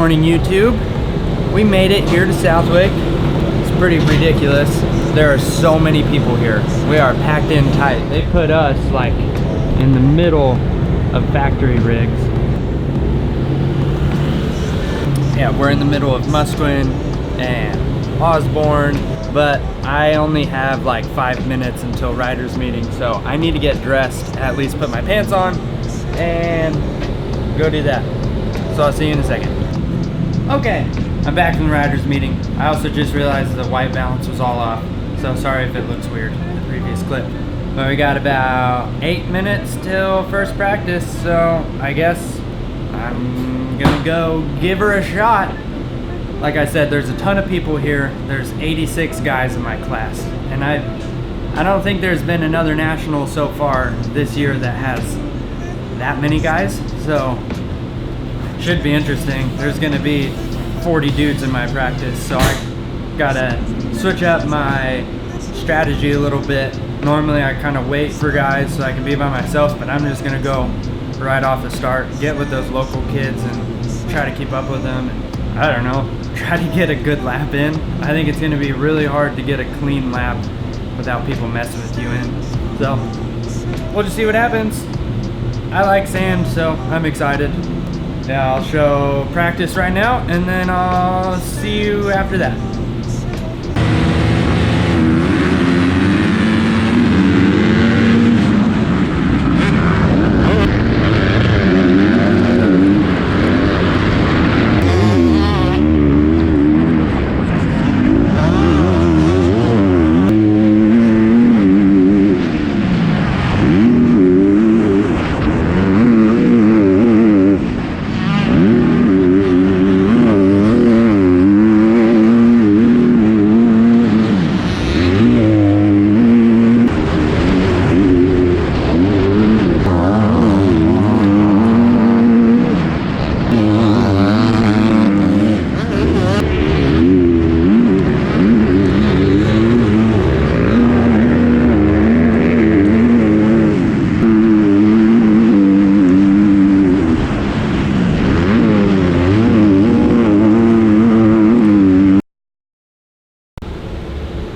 morning, YouTube. We made it here to Southwick. It's pretty ridiculous. There are so many people here. We are packed in tight. They put us like in the middle of factory rigs. Yeah, we're in the middle of Musquin and Osborne, but I only have like 5 minutes until riders meeting, so I need to get dressed, at least put my pants on, and go do that. So I'll see you in a second. Okay, I'm back from the riders meeting. I also just realized the white balance was all off, so sorry if it looks weird in the previous clip. But we got about 8 minutes till first practice, so I guess I'm gonna go give her a shot. Like I said, there's a ton of people here. There's 86 guys in my class, and I don't think there's been another national so far this year that has that many guys, so should be interesting. There's gonna be 40 dudes in my practice, so I gotta switch up my strategy a little bit. Normally I kind of wait for guys so I can be by myself, but I'm just gonna go right off the start, get with those local kids and try to keep up with them, and I don't know, try to get a good lap in. I think it's gonna be really hard to get a clean lap without people messing with you in. So we'll just see what happens. I like sand, so I'm excited. Yeah, I'll show practice right now, and then I'll see you after that.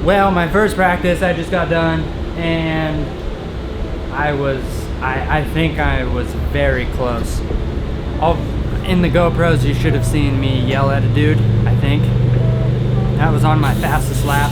Well, my first practice I just got done, and I think I was very close. In the GoPros you should have seen me yell at a dude, I think. That was on my fastest lap,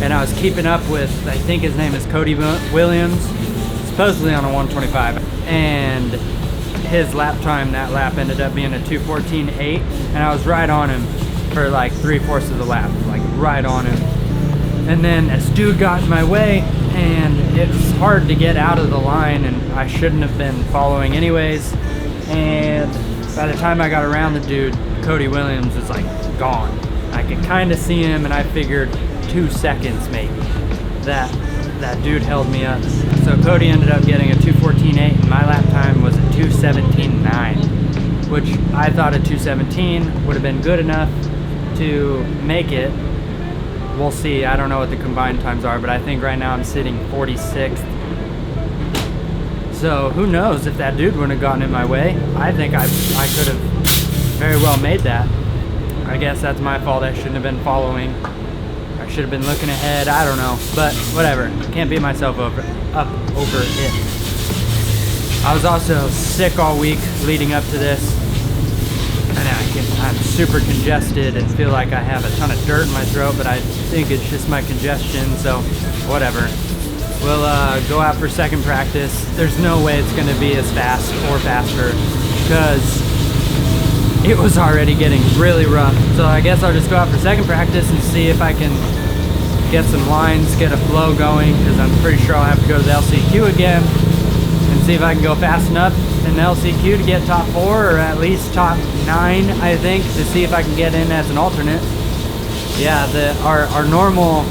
and I was keeping up with, I think his name is Cody Williams, supposedly on a 125, and his lap time that lap ended up being a 2:14.8, and I was right on him for like 3/4 of the lap, like right on him. And then this dude got in my way, and it was hard to get out of the line, and I shouldn't have been following anyways. And by the time I got around the dude, Cody Williams was like gone. I could kind of see him, and I figured 2 seconds maybe. That dude held me up. So Cody ended up getting a 2:14.8, and my lap time was a 2:17.9, which I thought a 2:17 would have been good enough to make it. We'll see. I don't know what the combined times are, but I think right now I'm sitting 46th. So who knows if that dude wouldn't have gotten in my way. I think I could have very well made that. I guess that's my fault. I shouldn't have been following. I should have been looking ahead. I don't know, but whatever. Can't beat myself up over it. I was also sick all week leading up to this. And I'm super congested and feel like I have a ton of dirt in my throat, but I think it's just my congestion, so whatever. We'll go out for second practice. There's no way it's gonna be as fast or faster because it was already getting really rough. So I guess I'll just go out for second practice and see if I can get some lines, get a flow going, because I'm pretty sure I'll have to go to the LCQ again and see if I can go fast enough in the LCQ to get top 4 or at least top 9, I think, to see if I can get in as an alternate. Yeah, our normal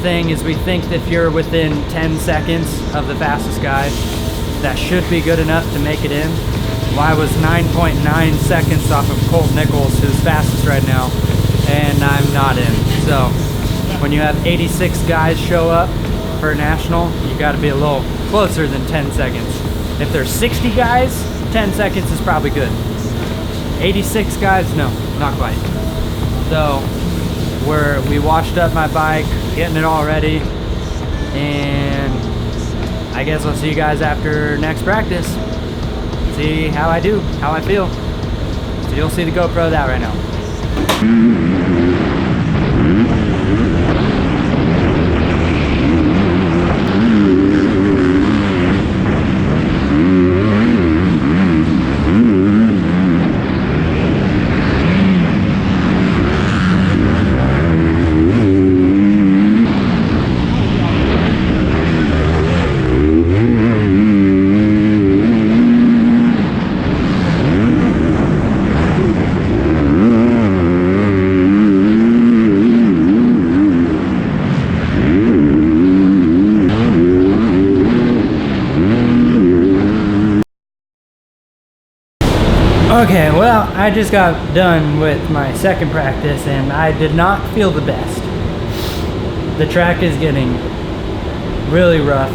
thing is we think that if you're within 10 seconds of the fastest guy, that should be good enough to make it in. Well, I was 9.9 seconds off of Colt Nichols, who's fastest right now, and I'm not in. So when you have 86 guys show up for a national, you got to be a little closer than 10 seconds. If there's 60 guys, 10 seconds is probably good. 86 guys? No, not quite. So we washed up my bike, getting it all ready, and I guess I'll see you guys after next practice. See how I do, how I feel. So you'll see the GoPro of that right now. Okay, well, I just got done with my second practice and I did not feel the best. The track is getting really rough.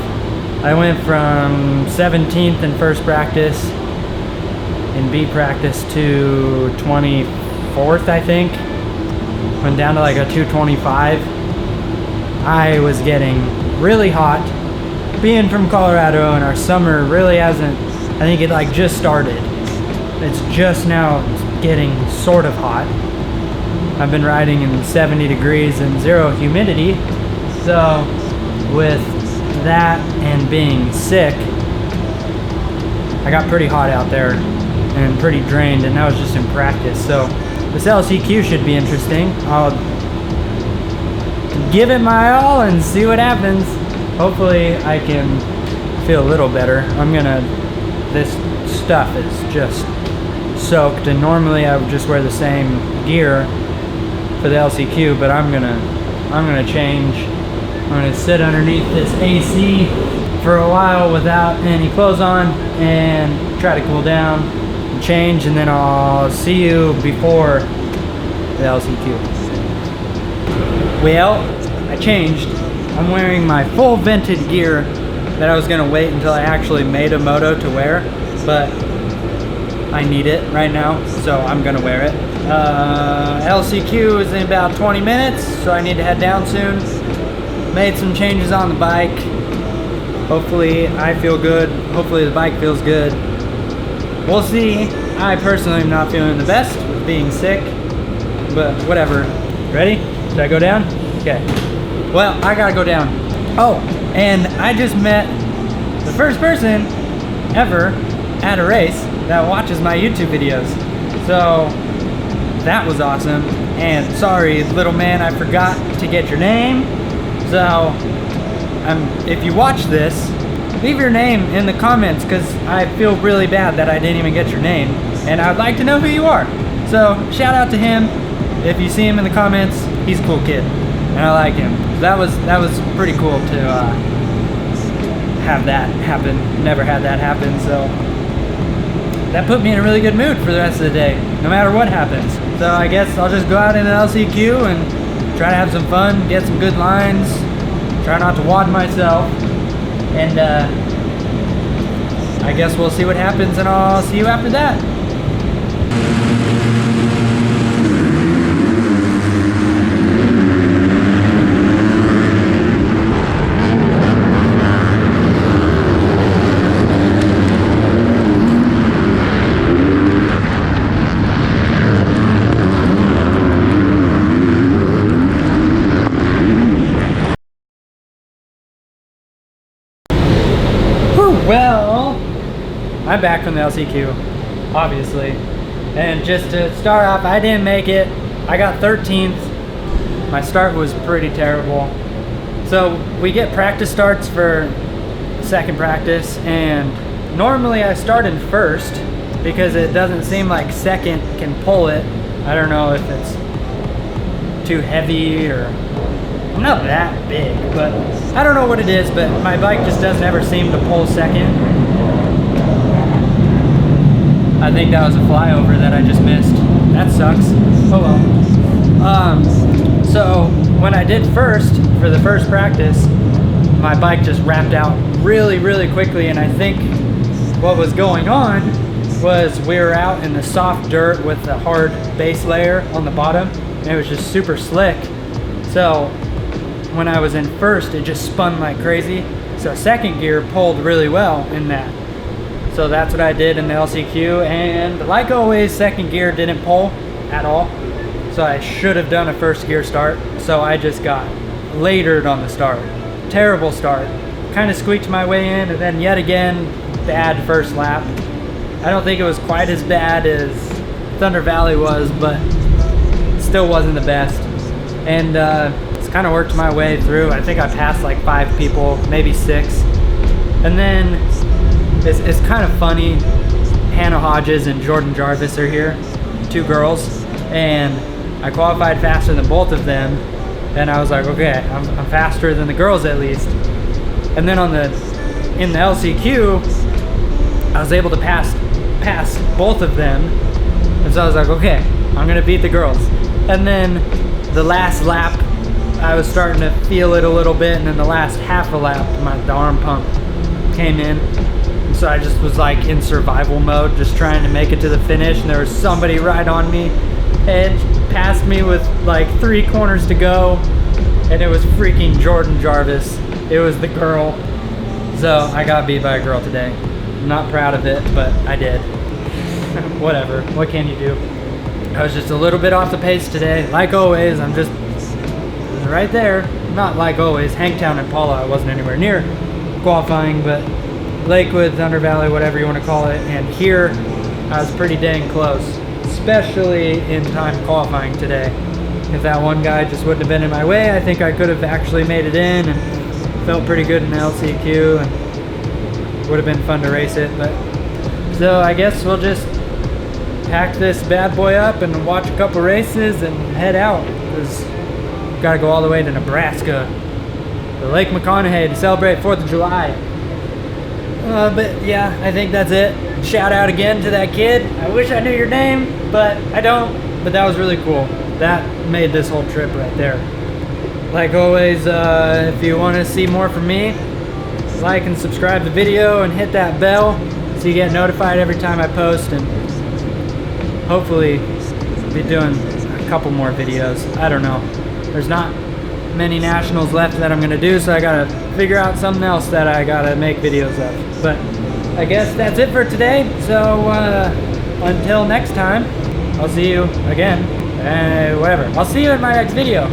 I went from 17th in first practice in B practice to 24th, I think. Went down to like a 225. I was getting really hot. Being from Colorado and our summer really hasn't, I think it like just started. It's just now getting sort of hot. I've been riding in 70 degrees and zero humidity. So with that and being sick, I got pretty hot out there and pretty drained, and that was just in practice. So this LCQ should be interesting. I'll give it my all and see what happens. Hopefully I can feel a little better. This stuff is just soaked, and normally I would just wear the same gear for the LCQ, but I'm gonna change. I'm gonna sit underneath this AC for a while without any clothes on and try to cool down and change, and then I'll see you before the LCQ. Well, I changed. I'm wearing my full vented gear that I was gonna wait until I actually made a moto to wear, but I need it right now, so I'm gonna wear it. LCQ is in about 20 minutes, so I need to head down soon. Made some changes on the bike. Hopefully I feel good. Hopefully the bike feels good. We'll see. I personally am not feeling the best with being sick, but whatever. Ready? Should I go down? Okay. Well, I gotta go down. Oh, and I just met the first person ever at a race that watches my YouTube videos. So that was awesome. And sorry, little man, I forgot to get your name. So if you watch this, leave your name in the comments, because I feel really bad that I didn't even get your name, and I'd like to know who you are. So shout out to him. If you see him in the comments, he's a cool kid and I like him. That was pretty cool to have that happen. Never had that happen, so that put me in a really good mood for the rest of the day, no matter what happens. So I guess I'll just go out in an LCQ and try to have some fun, get some good lines, try not to wad myself, and I guess we'll see what happens, and I'll see you after that. Well, I'm back from the LCQ, obviously, and just to start off, I didn't make it. I got 13th. My start was pretty terrible. So we get practice starts for second practice, and normally I start in first because it doesn't seem like second can pull it. I don't know if it's too heavy or I'm not that big, but I don't know what it is, but my bike just doesn't ever seem to pull second. I think that was a flyover that I just missed. That sucks. Oh well. So when I did first, for the first practice, my bike just wrapped out really, really quickly, and I think what was going on was we were out in the soft dirt with the hard base layer on the bottom, and it was just super slick. So when I was in first, it just spun like crazy. So second gear pulled really well in that. So that's what I did in the LCQ, and like always, second gear didn't pull at all. So I should have done a first gear start. So I just got latered on the start. Terrible start. Kind of squeaked my way in, and then yet again, bad first lap. I don't think it was quite as bad as Thunder Valley was, but it still wasn't the best. And it's kind of worked my way through. I think I passed like 5 people, maybe 6. And then it's kind of funny. Hannah Hodges and Jordan Jarvis are here, 2 girls, and I qualified faster than both of them. And I was like, okay, I'm faster than the girls at least. And then in the LCQ, I was able to pass both of them, and so I was like, okay, I'm gonna beat the girls. And then the last lap, I was starting to feel it a little bit, and then the last half a lap, the arm pump came in, and so I just was like in survival mode, just trying to make it to the finish, and there was somebody right on me and passed me with like 3 corners to go, and it was freaking Jordan Jarvis. It was the girl. So I got beat by a girl today. I'm not proud of it, but I did. Whatever, what can you do? I was just a little bit off the pace today. Like always, I'm just right there. Not like always. Hangtown and Paula, I wasn't anywhere near qualifying, but Lakewood, Thunder Valley, whatever you want to call it. And here, I was pretty dang close, especially in time qualifying today. If that one guy just wouldn't have been in my way, I think I could have actually made it in and felt pretty good in the LCQ, and would have been fun to race it. But so I guess we'll just pack this bad boy up and watch a couple races and head out, because we've got to go all the way to Nebraska, to Lake McConaughey, to celebrate 4th of July. But yeah, I think that's it. Shout out again to that kid. I wish I knew your name, but I don't. But that was really cool. That made this whole trip right there. Like always, if you want to see more from me, like and subscribe to the video and hit that bell so you get notified every time I post, and hopefully be doing a couple more videos. I don't know. There's not many nationals left that I'm going to do, so I got to figure out something else that I got to make videos of. But I guess that's it for today. So until next time, I'll see you again. Whatever. I'll see you in my next video.